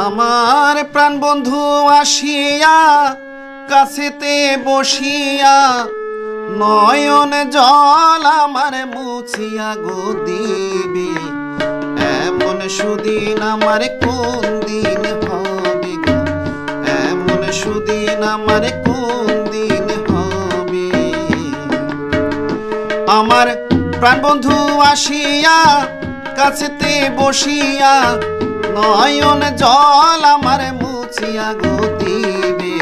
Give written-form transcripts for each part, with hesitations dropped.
আমার প্রাণ বন্ধু আসিয়া কাছেতে বসিয়া নয়ন জল আমার মুছিয়া গো দিবে। এমন সুদিন আমার কোন দিন হবে গো, এমন সুদিন আমার কোন দিন হবে। আমার প্রাণ বন্ধু আসিয়া কাছেতে বসিয়া নয়ন জল আমার মুছিয়া গো দিবে।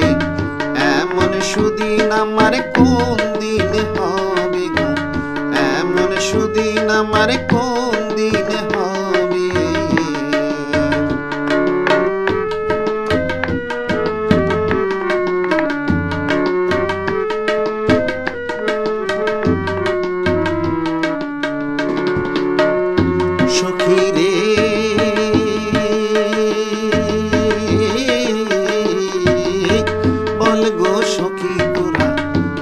এমন সুদিন আমার কোন দিন হবে গো, এমন সুদিন আমার কোন দিন হবে। সখী রে বল গো সখী তোরা,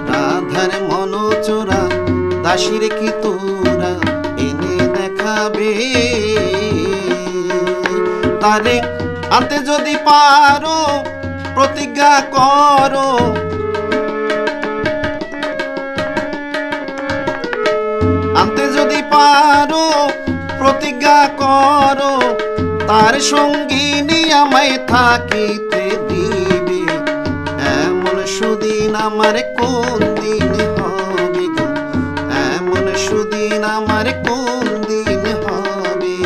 রাধার মন চোরা দাসীর কি তোরা এনে দেখাবে। তারে আনতে যদি পারো প্রতিজ্ঞা করো, আনতে যদি পারো প্রতিজ্ঞা করো, তার সঙ্গিনী আমায় থাকিতে দিবে। এমন সুদিন আমার কোন দিন হবে গো, এমন সুদিন আমার কোন দিন হবে।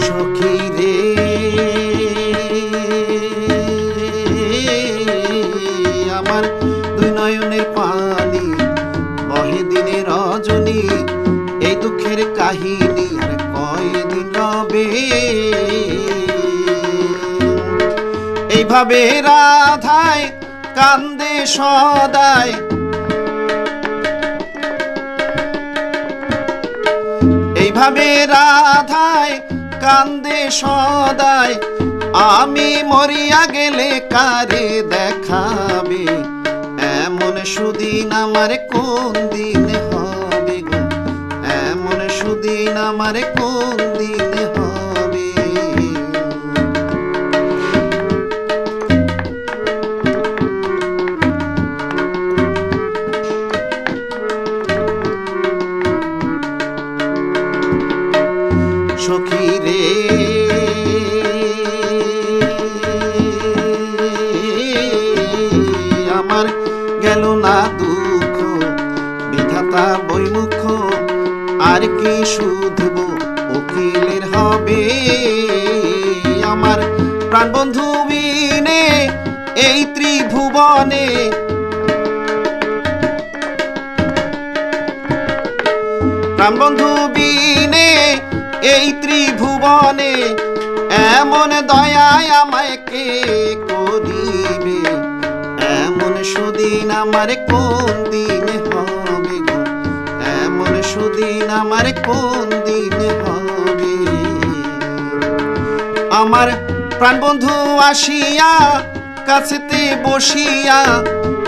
সখী রে আমার দুই নয়নের পানি বহে দিনে রজনী, এই দুঃখের কাহিনী আর কয়দিন রবে। এইভাবে রাধায় কান্দে সদায়, এইভাবে রাধায় কান্দে সদায়। আমি মরিয়া গেলে কারে দেখাবে। এমন সুদিন আমার কোন দিন হবে গো, এমন সুদিন আমার কোন দিন হবে। সখী রে আমার গেল না দুঃখ, বিধাতা বৈমুখ আর কি শুধবো উকিলের হবে। আমার প্রাণ বন্ধু বিনে এই ত্রিভুবনে, প্রাণ বন্ধু বিনে এই ত্রিভুবনে, এমন দয়ায় আমায় কে করিবে। এমন সুদিন আমার কোন দিন হবে গো, এমন সুদিন আমার কোন দিন হবে। আমার প্রাণ বন্ধু আসিয়া কাছেতে বসিয়া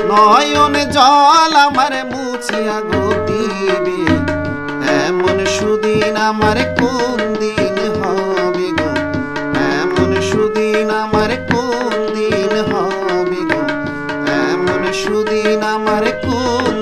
নয়ন জল আমার মুছিয়া গো দিবে। এমন সুদিন আমার কোন দিন হবে গো, এমন সুদিন আমার কোন দিন হবে গো, এমন সুদিন আমার কোন